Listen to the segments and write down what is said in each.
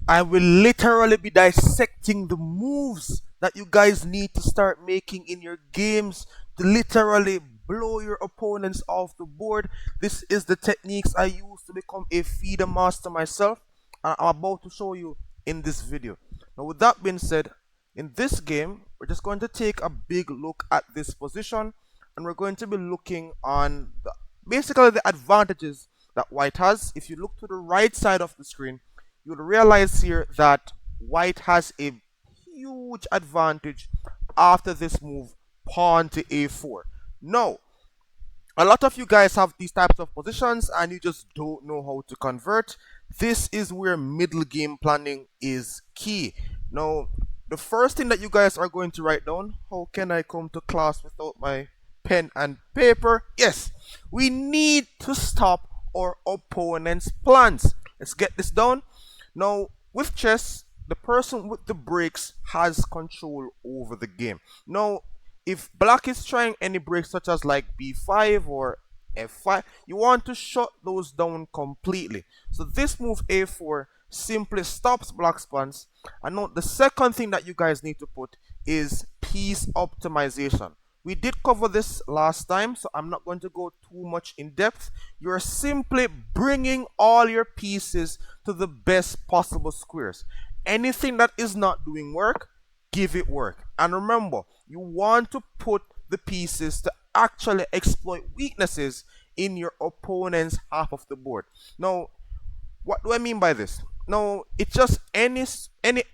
I will literally be dissecting the moves that you guys need to start making in your games to literally blow your opponents off the board. This is the techniques I use to become a FIDE Master myself, and I'm about to show you in this video. Now, with that being said, in this game, we're just going to take a big look at this position, and we're going to be looking on basically the advantages that white has. If you look to the right side of the screen, you'll realize here that white has a huge advantage after this move, pawn to a4. Now, a lot of you guys have these types of positions and you just don't know how to convert. This is where middle game planning is key. Now, the first thing that you guys are going to write down: how can I come to class without my pen and paper? Yes, we need to stop our opponent's plans. Let's get this down. Now, with chess, the person with the breaks has control over the game. Now, if black is trying any breaks such as like b5 or f5, you want to shut those down completely. So this move a4 simply stops black's plans. And now the second thing that you guys need to put is piece optimization. We did cover this last time, so I'm not going to go too much in depth. You're simply bringing all your pieces to the best possible squares. Anything that is not doing work, give it work. And remember, you want to put the pieces to actually exploit weaknesses in your opponent's half of the board. Now, what do I mean by this? Now, it's just any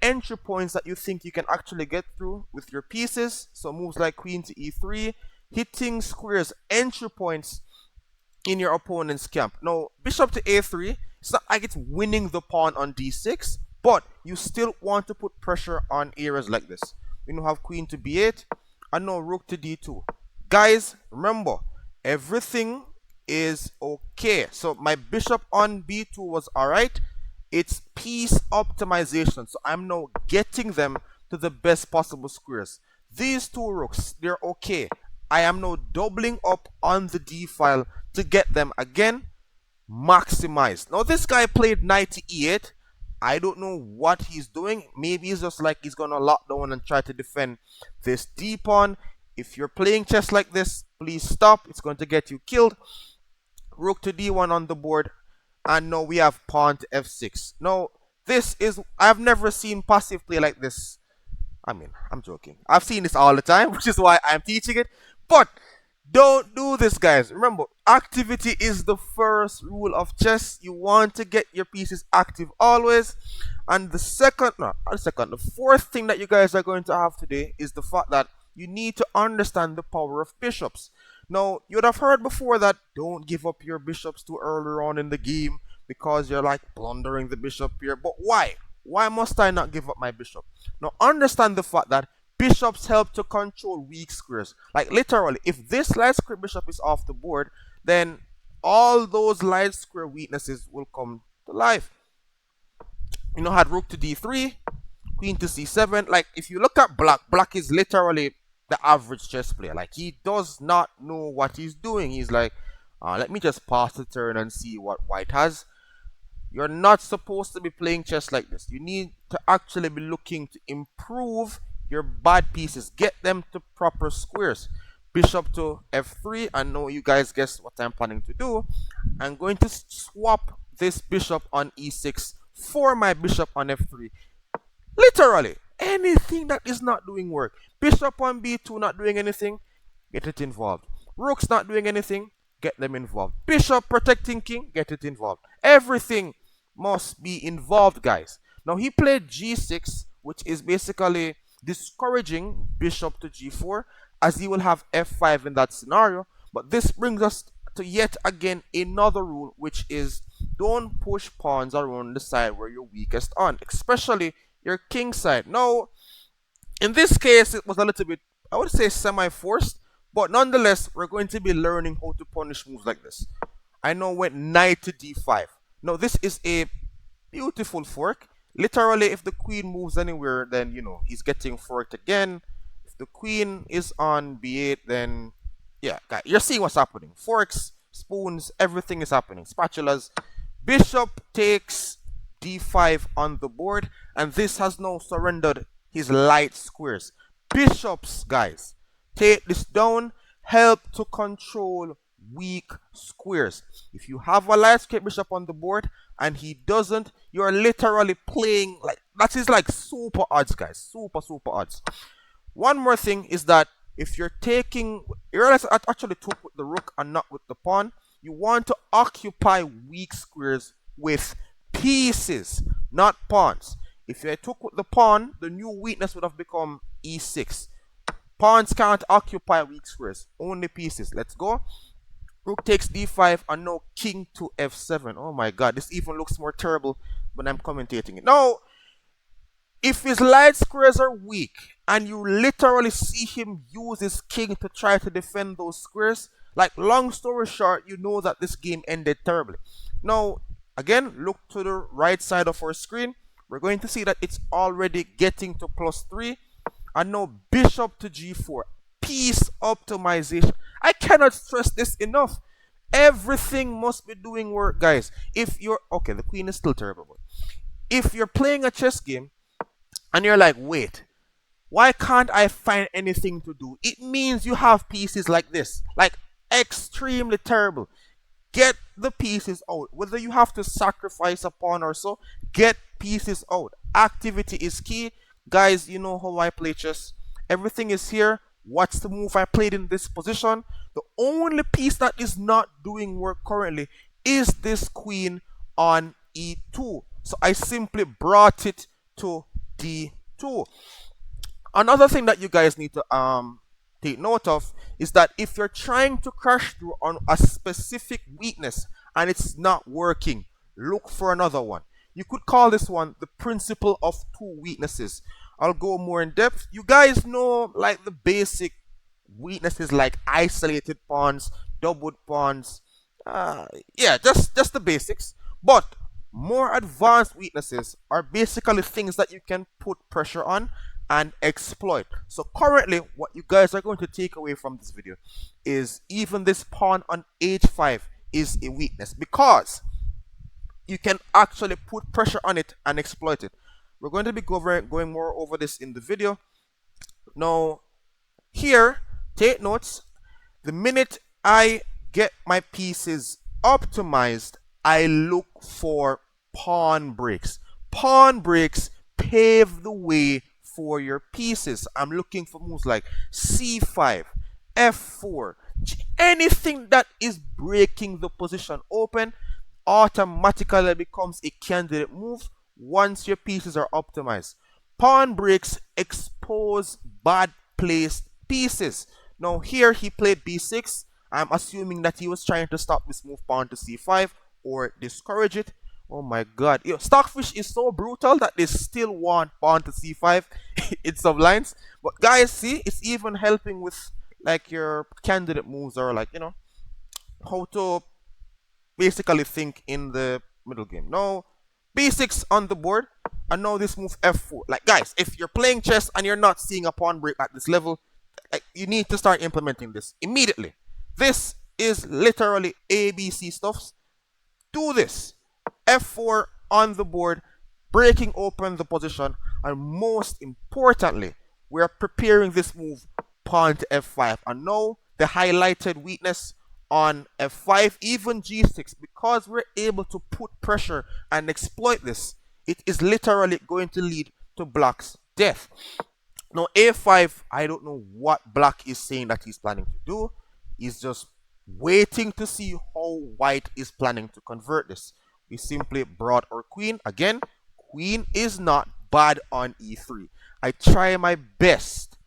entry points that you think you can actually get through with your pieces. So moves like queen to e3, hitting squares, entry points in your opponent's camp. Now, bishop to a3, it's not like it's winning the pawn on d6, but you still want to put pressure on areas like this. We now have queen to b8, and now rook to d2. Guys, remember, everything is okay. So my bishop on b2 was alright. It's piece optimization, so I'm now getting them to the best possible squares. These two rooks, they're okay. I am now doubling up on the d file to get them again maximized. Now this guy played knight to e8. I don't know what he's doing. Maybe he's just like he's gonna lock down and try to defend this d pawn. If you're playing chess like this, please stop. It's going to get you killed. Rook to d1 on the board. And now we have pawn to f6. Now, this is, I've never seen passive play like this. I mean, I'm joking. I've seen this all the time, which is why I'm teaching it. But don't do this, guys. Remember, activity is the first rule of chess. You want to get your pieces active always. And the fourth thing that you guys are going to have today is the fact that you need to understand the power of bishops. Now, you would have heard before that don't give up your bishops too early on in the game because you're like blundering the bishop here. But why? Why must I not give up my bishop? Now, understand the fact that bishops help to control weak squares. Like literally, if this light square bishop is off the board, then all those light square weaknesses will come to life. You know, had rook to d3, queen to c7. Like, if you look at black is literally the average chess player. Like, he does not know what he's doing. He's like, let me just pass the turn and see what white has. You're not supposed to be playing chess like this. You need to actually be looking to improve your bad pieces, get them to proper squares. Bishop to f3. I know you guys guess what I'm planning to do. I'm going to swap this bishop on e6 for my bishop on f3. Literally, anything that is not doing work. Bishop on b2 not doing anything, get it involved. Rook's not doing anything, get them involved. Bishop protecting king, get it involved. Everything must be involved, guys. Now, he played g6, which is basically discouraging bishop to g4, as he will have f5 in that scenario. But this brings us to yet again another rule, which is don't push pawns around the side where you're weakest on, especially your king side. Now, in this case, it was a little bit, I would say, semi-forced, but nonetheless, we're going to be learning how to punish moves like this. I now went knight to d5. Now, this is a beautiful fork. Literally, if the queen moves anywhere, then, you know, he's getting forked again. If the queen is on b8, then, yeah, you're seeing what's happening. Forks, spoons, everything is happening. Spatulas. Bishop takes d5 on the board, and this has now surrendered his light squares. Bishops, guys, take this down, help to control weak squares. If you have a light square bishop on the board and he doesn't, you're literally playing like, that is like super odds, guys, super odds. One more thing is that if you're taking, you realize I actually took with the rook and not with the pawn, you want to occupy weak squares with pieces, not pawns. If I took with the pawn, the new weakness would have become e6. Pawns can't occupy weak squares, only pieces. Let's go. Rook takes d5 and now king to f7. Oh my god, this even looks more terrible when I'm commentating it. Now, if his light squares are weak and you literally see him use his king to try to defend those squares, like, long story short, you know that this game ended terribly. Now, again, look to the right side of our screen. We're going to see that it's already getting to +3. And now bishop to g4. Piece optimization. I cannot stress this enough. Everything must be doing work, guys. If you're, okay, the queen is still terrible, but if you're playing a chess game and you're like, wait, why can't I find anything to do? It means you have pieces like this, like extremely terrible. Get the pieces out. Whether you have to sacrifice a pawn or so, get pieces out. Activity is key. Guys, you know how I play chess. Everything is here. What's the move I played in this position? The only piece that is not doing work currently is this queen on e2. So I simply brought it to d2. Another thing that you guys need to take note of is that if you're trying to crash through on a specific weakness and it's not working, look for another one. You could call this one the principle of two weaknesses. I'll go more in depth. You guys know, like, the basic weaknesses like isolated pawns, doubled pawns. Yeah, just the basics. But more advanced weaknesses are basically things that you can put pressure on and exploit. So currently, what you guys are going to take away from this video is even this pawn on h5 is a weakness, because you can actually put pressure on it and exploit it. We're going to be going more over this in the video. Now, here, take notes. The minute I get my pieces optimized, I look for pawn breaks. Pawn breaks pave the way for your pieces. I'm looking for moves like c5, f4, anything that is breaking the position open automatically becomes a candidate move once your pieces are optimized. Pawn breaks expose bad placed pieces. Now here he played b6. I'm assuming that he was trying to stop this move pawn to c5 or discourage it. Oh my god. Stockfish is so brutal that they still want pawn to c5 in some lines. But guys, see, it's even helping with like your candidate moves, or like, you know, how to basically think in the middle game. Now, b6 on the board, and now this move f4. Like, guys, if you're playing chess and you're not seeing a pawn break at this level, like, you need to start implementing this immediately. This is literally ABC stuffs. Do this. f4 on the board, breaking open the position, and most importantly, we're preparing this move pawn to f5. And now the highlighted weakness on f5, even g6, because we're able to put pressure and exploit this, it is literally going to lead to black's death. Now a5, I don't know what black is saying that he's planning to do. He's just waiting to see how white is planning to convert this. We simply brought our queen. Again, queen is not bad on e3. I try my best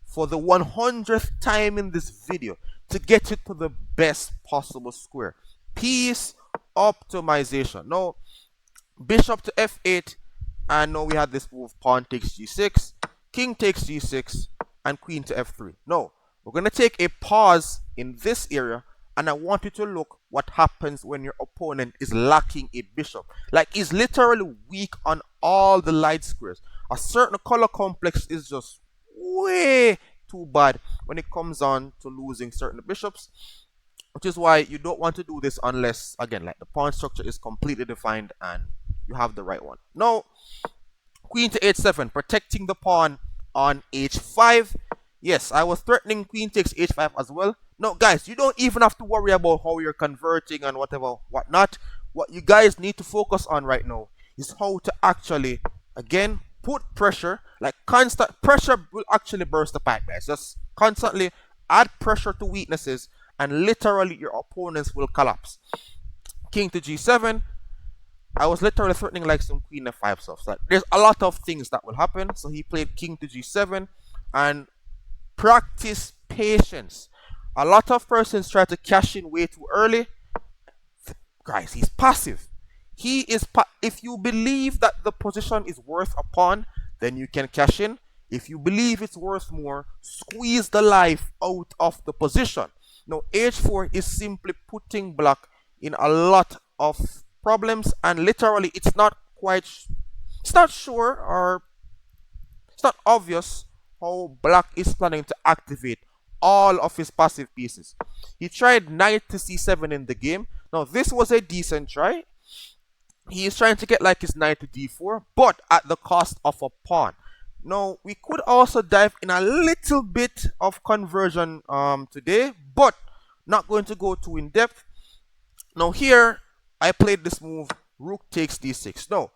for the 100th time in this video to get it to the best possible square. Piece optimization. Now, bishop to f8, and now we have this move pawn takes g6, king takes g6, and queen to f3. Now, we're going to take a pause in this area, and I want you to look what happens when your opponent is lacking a bishop. Like, he's literally weak on all the light squares. A certain color complex is just way too bad when it comes on to losing certain bishops, which is why you don't want to do this unless, again, like, the pawn structure is completely defined and you have the right one. Now, queen to h7, protecting the pawn on h5. Yes, I was threatening queen takes h5 as well. No, guys, you don't even have to worry about how you're converting and whatever, whatnot. What you guys need to focus on right now is how to actually, again, put pressure. Like constant pressure will actually burst the pipe, guys. Just constantly add pressure to weaknesses, and literally your opponents will collapse. King to g7. I was literally threatening like some queen f5 stuff. Like there's a lot of things that will happen. So he played king to g7 and practice patience. A lot of persons try to cash in way too early. Guys, he's passive. He is if you believe that the position is worth a pawn, then you can cash in. If you believe it's worth more, squeeze the life out of the position. Now, h4 is simply putting black in a lot of problems, and literally it's not sure, or it's not obvious how black is planning to activate all of his passive pieces. He tried knight to c7 in the game. Now, this was a decent try. He is trying to get like his knight to d4, but at the cost of a pawn. Now, we could also dive in a little bit of conversion today, but not going to go too in depth. Now, here I played this move, rook takes d6. Now,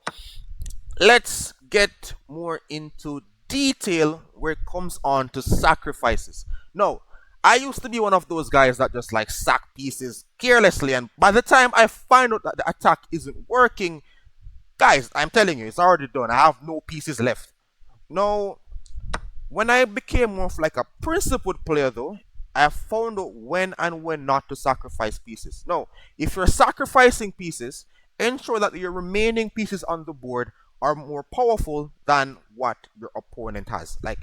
let's get more into detail where it comes on to sacrifices. Now, I used to be one of those guys that just like sack pieces carelessly, and by the time I find out that the attack isn't working, guys, I'm telling you, it's already done. I have no pieces left. Now, when I became more of like a principled player though, I found out when and when not to sacrifice pieces. Now, if you're sacrificing pieces, ensure that your remaining pieces on the board are more powerful than what your opponent has. Like,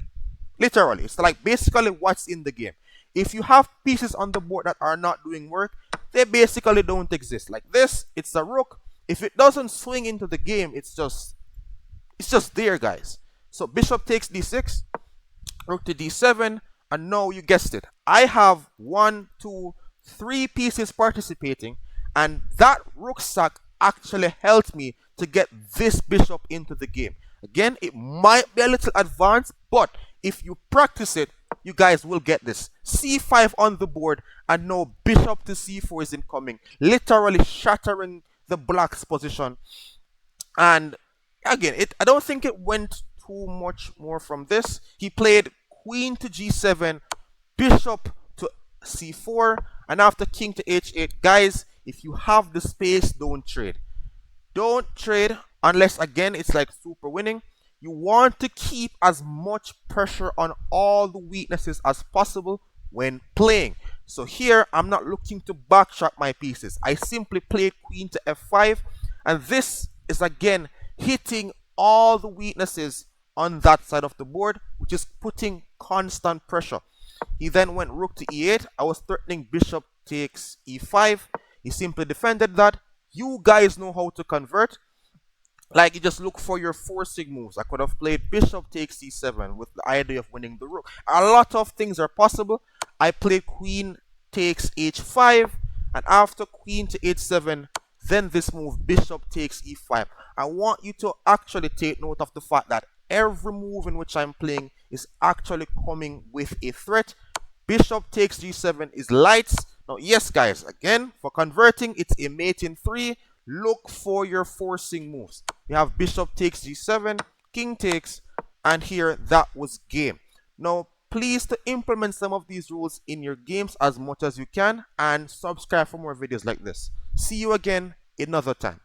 literally, it's like basically what's in the game. If you have pieces on the board that are not doing work, they basically don't exist. Like this, it's a rook. If it doesn't swing into the game, it's just there, guys. So bishop takes d6, rook to d7, and now you guessed it. I have 1, 2, 3 pieces participating, and that rook sack actually helped me to get this bishop into the game. Again, it might be a little advanced, but if you practice it, you guys will get this. c5 on the board, and now bishop to c4 is incoming, literally shattering the black's position. And again, I don't think it went too much more from this. He played queen to g7, bishop to c4, and after king to h8. Guys, if you have the space, don't trade. Don't trade unless, again, it's like super winning. You want to keep as much pressure on all the weaknesses as possible when playing. So here, I'm not looking to backtrack my pieces. I simply played queen to f5, and this is again hitting all the weaknesses on that side of the board, which is putting constant pressure. He then went rook to e8. I was threatening bishop takes e5. He simply defended that. You guys know how to convert. Like, you just look for your forcing moves. I could have played bishop takes c7 with the idea of winning the rook. A lot of things are possible. I played queen takes h5, and after queen to h7, then this move, bishop takes e5. I want you to actually take note of the fact that every move in which I'm playing is actually coming with a threat. Bishop takes g7 is lights. Now, yes, guys, again, for converting, it's a mate in 3. Look for your forcing moves. You have bishop takes g7, king takes, and here that was game. Now, please to implement some of these rules in your games as much as you can, and subscribe for more videos like this. See you again another time.